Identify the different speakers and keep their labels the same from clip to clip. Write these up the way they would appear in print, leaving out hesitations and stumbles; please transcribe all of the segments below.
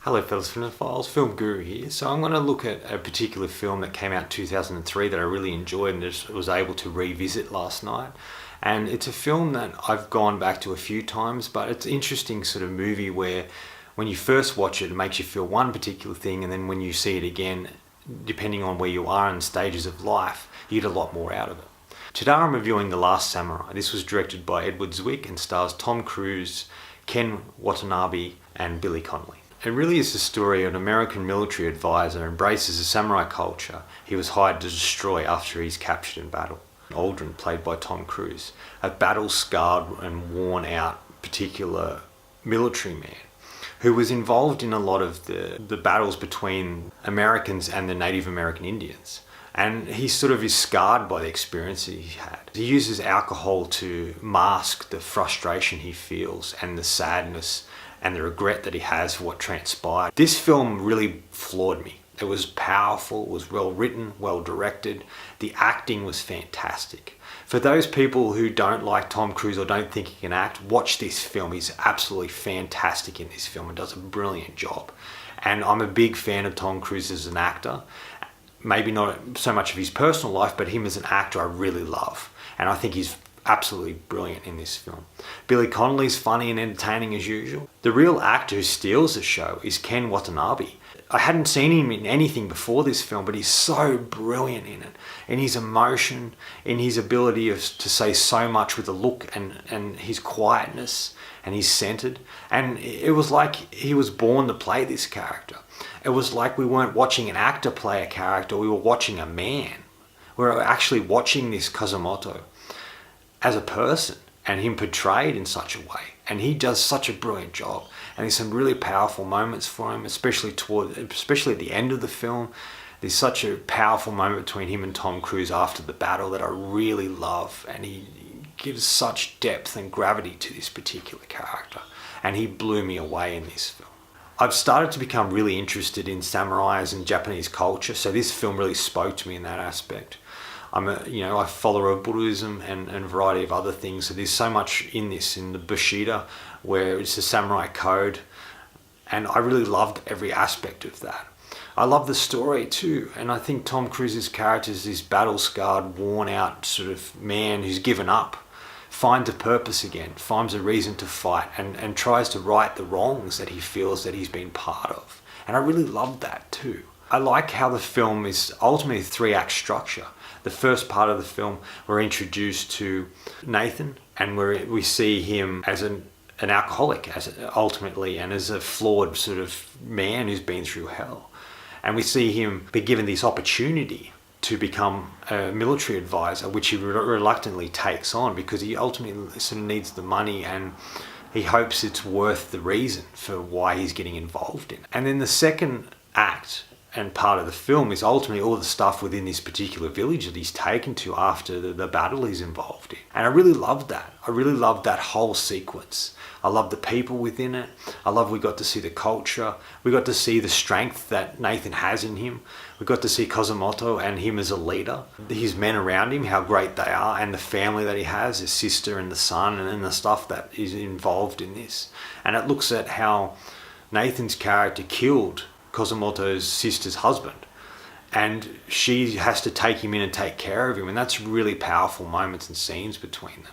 Speaker 1: Hello fellas from the Files, Film Guru here. So I'm going to look at a particular film that came out in 2003 that I really enjoyed and just was able to revisit last night. And it's a film that I've gone back to a few times, but it's an interesting sort of movie where when you first watch it, it makes you feel one particular thing, and then when you see it again, depending on where you are in stages of life, you get a lot more out of it. Today I'm reviewing The Last Samurai. This was directed by Edward Zwick and stars Tom Cruise, Ken Watanabe and Billy Connolly. It really is the story of an American military advisor embraces a samurai culture he was hired to destroy after he's captured in battle. Aldrin, played by Tom Cruise, a battle-scarred and worn-out particular military man who was involved in a lot of the battles between Americans and the Native American Indians. And he sort of is scarred by the experience he had. He uses alcohol to mask the frustration he feels and the sadness and the regret that he has for what transpired. This film really floored me. It was powerful, it was well written, well directed. The acting was fantastic. For those people who don't like Tom Cruise or don't think he can act, watch this film. He's absolutely fantastic in this film and does a brilliant job. And I'm a big fan of Tom Cruise as an actor. Maybe not so much of his personal life, but him as an actor I really love. And I think he's absolutely brilliant in this film. Billy Connolly's funny and entertaining as usual. The real actor who steals the show is Ken Watanabe. I hadn't seen him in anything before this film, but he's so brilliant in it. In his emotion, in his ability to say so much with a look, and his quietness, and he's centered. And it was like he was born to play this character. It was like we weren't watching an actor play a character, we were watching a man. We were actually watching this Kazumoto as a person and him portrayed in such a way. And he does such a brilliant job. And there's some really powerful moments for him, especially at the end of the film. There's such a powerful moment between him and Tom Cruise after the battle that I really love. And he gives such depth and gravity to this particular character. And he blew me away in this film. I've started to become really interested in samurais and Japanese culture, so this film really spoke to me in that aspect. I follow Buddhism and a variety of other things, so there's so much in this, in the Bushido, where it's a samurai code, and I really loved every aspect of that. I love the story too, and I think Tom Cruise's character is this battle-scarred, worn-out sort of man who's given up, finds a purpose again, finds a reason to fight, and tries to right the wrongs that he feels that he's been part of. And I really loved that too. I like how the film is ultimately a three-act structure. The first part of the film, we're introduced to Nathan, and we see him as an alcoholic, ultimately, and as a flawed sort of man who's been through hell. And we see him be given this opportunity to become a military advisor, which he reluctantly takes on because he ultimately sort of needs the money and he hopes it's worth the reason for why he's getting involved in it. And then the second act and part of the film is ultimately all the stuff within this particular village that he's taken to after the battle he's involved in. And I really loved that. I really loved that whole sequence. I love the people within it. I love we got to see the culture. We got to see the strength that Nathan has in him. We got to see Kazumoto and him as a leader. His men around him, how great they are, and the family that he has, his sister and the son, and the stuff that is involved in this. And it looks at how Nathan's character killed Kazumoto's sister's husband, and she has to take him in and take care of him, and that's really powerful moments and scenes between them.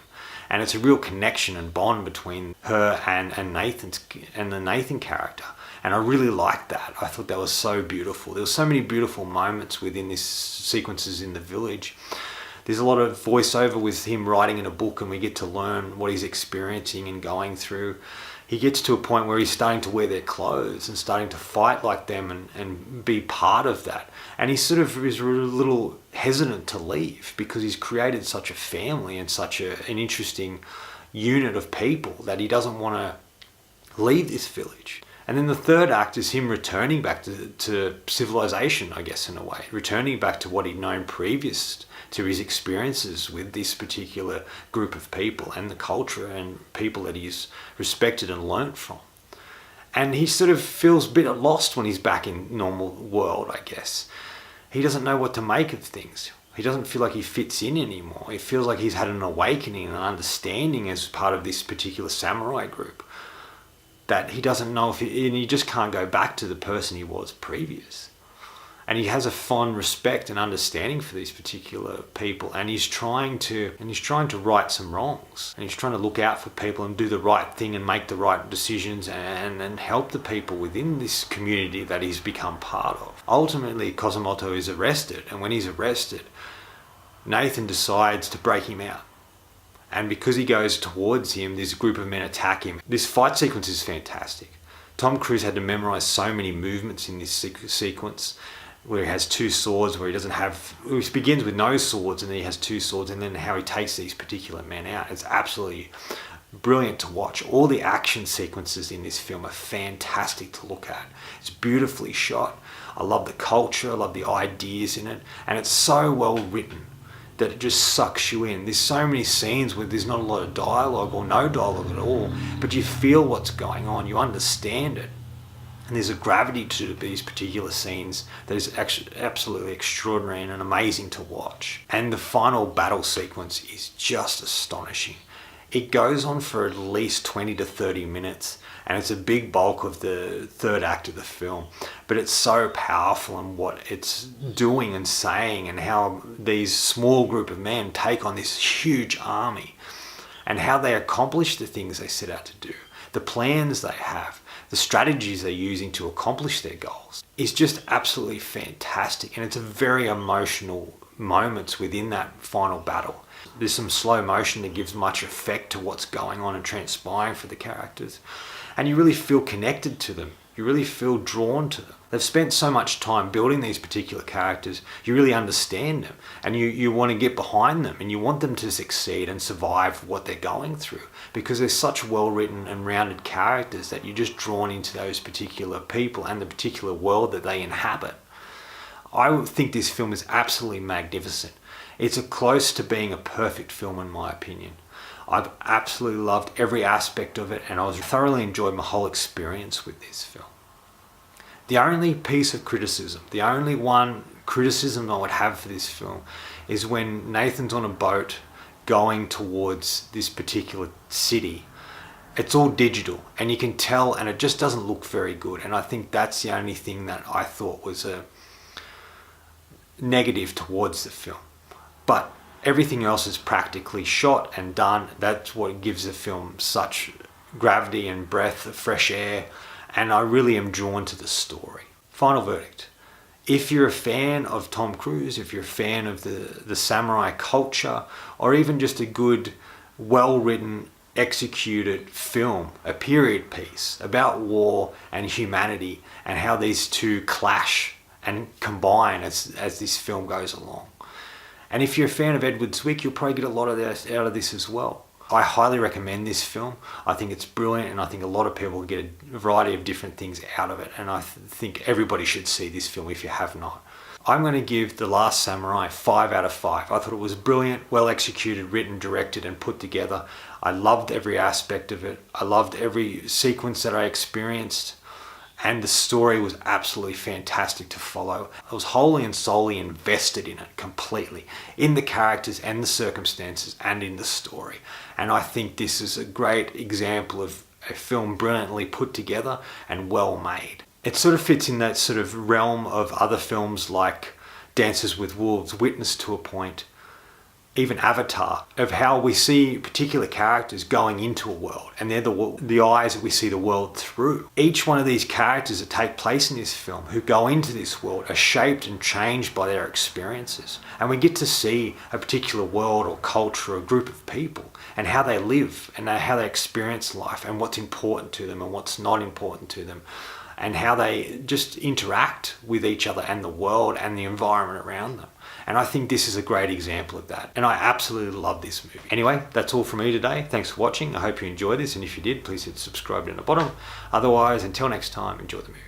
Speaker 1: And it's a real connection and bond between her and the Nathan character. And I really liked that. I thought that was so beautiful. There were so many beautiful moments within these sequences in the village. There's a lot of voiceover with him writing in a book, and we get to learn what he's experiencing and going through. He gets to a point where he's starting to wear their clothes and starting to fight like them and be part of that. And he sort of is a little hesitant to leave because he's created such a family and such an interesting unit of people that he doesn't want to leave this village. And then the third act is him returning back to civilization, I guess, in a way. Returning back to what he'd known previous to his experiences with this particular group of people and the culture and people that he's respected and learnt from. And he sort of feels a bit lost when he's back in normal world, I guess. He doesn't know what to make of things. He doesn't feel like he fits in anymore. He feels like he's had an awakening and an understanding as part of this particular samurai group. that he doesn't know and he just can't go back to the person he was previous. And he has a fond respect and understanding for these particular people, and he's trying to right some wrongs, and he's trying to look out for people and do the right thing and make the right decisions and help the people within this community that he's become part of. Ultimately, Kozumoto is arrested, and when he's arrested, Nathan decides to break him out. And because he goes towards him, this group of men attack him. This fight sequence is fantastic. Tom Cruise had to memorize so many movements in this sequence, where he has two swords, where he begins with no swords and then he has two swords, and then how he takes these particular men out. It's absolutely brilliant to watch. All the action sequences in this film are fantastic to look at. It's beautifully shot. I love the culture, I love the ideas in it, and it's so well written that it just sucks you in. There's so many scenes where there's not a lot of dialogue or no dialogue at all, but you feel what's going on, you understand it. And there's a gravity to these particular scenes that is actually absolutely extraordinary and amazing to watch. And the final battle sequence is just astonishing. It goes on for at least 20 to 30 minutes, and it's a big bulk of the third act of the film. But it's so powerful in what it's doing and saying, and how these small group of men take on this huge army, and how they accomplish the things they set out to do, the plans they have, the strategies they're using to accomplish their goals. Is just absolutely fantastic, and it's a very emotional moments within that final battle. There's some slow motion that gives much effect to what's going on and transpiring for the characters, and you really feel connected to them. You really feel drawn to them. They've spent so much time building these particular characters, you really understand them, and you want to get behind them, and you want them to succeed and survive what they're going through, because they're such well-written and rounded characters that you're just drawn into those particular people and the particular world that they inhabit. I think this film is absolutely magnificent. It's close to being a perfect film in my opinion. I've absolutely loved every aspect of it, and I thoroughly enjoyed my whole experience with this film. The only piece of criticism, the only one criticism I would have for this film, is when Nathan's on a boat going towards this particular city. It's all digital, and you can tell, and it just doesn't look very good, and I think that's the only thing that I thought was a negative towards the film. But everything else is practically shot and done. That's what gives the film such gravity and breath of fresh air, and I really am drawn to the story. Final verdict. If you're a fan of Tom Cruise, if you're a fan of the samurai culture, or even just a good, well-written, executed film, a period piece about war and humanity and how these two clash and combine as this film goes along. And if you're a fan of Edward Zwick, you'll probably get a lot of that out of this as well. I highly recommend this film. I think it's brilliant, and I think a lot of people get a variety of different things out of it, and I think everybody should see this film if you have not. I'm going to give The Last Samurai 5 out of 5. I thought it was brilliant, well executed, written, directed, and put together. I loved every aspect of it. I loved every sequence that I experienced. And the story was absolutely fantastic to follow. I was wholly and solely invested in it completely, in the characters and the circumstances and in the story. And I think this is a great example of a film brilliantly put together and well made. It sort of fits in that sort of realm of other films like Dances with Wolves, Witness to a point, even Avatar, of how we see particular characters going into a world, and they're the eyes that we see the world through. Each one of these characters that take place in this film, who go into this world, are shaped and changed by their experiences. And we get to see a particular world or culture or group of people, and how they live, and how they experience life, and what's important to them and what's not important to them, and how they just interact with each other and the world and the environment around them. And I think this is a great example of that. And I absolutely love this movie. Anyway, that's all from me today. Thanks for watching. I hope you enjoyed this. And if you did, please hit subscribe down the bottom. Otherwise, until next time, enjoy the movie.